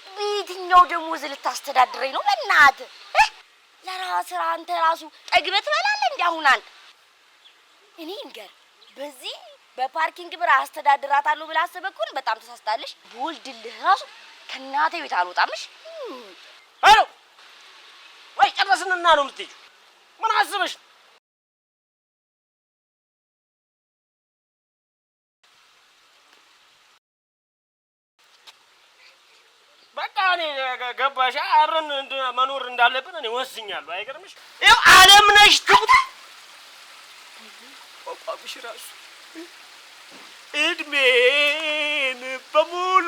በየትኛው ደሞዝ ልታስተዳድረኝ ነው? በእናትህ ለራስህ አንተ ራሱ ጠግበህ ትበላለህ እንዴ? አሁን አንተ እኔ እንገር በዚህ በፓርኪንግ ብር አስተዳድራታለሁ ብለህ አስበህ እኮ በጣም ተሳስታለሽ። በወልድልህ ራሱ ከእናቴ ቤት አልወጣምሽ። አሎ ወይ ጨረስንና ነው የምትሄጂው? ምን አስበሽ? በቃ እኔ ገባሽ? አብረን መኖር እንዳለብን እኔ ወስኛለሁ። አይገርምሽ? ይኸው ዓለም ነሽ ትሙት ቋቋምሽ ራሱ እድሜን በሙሉ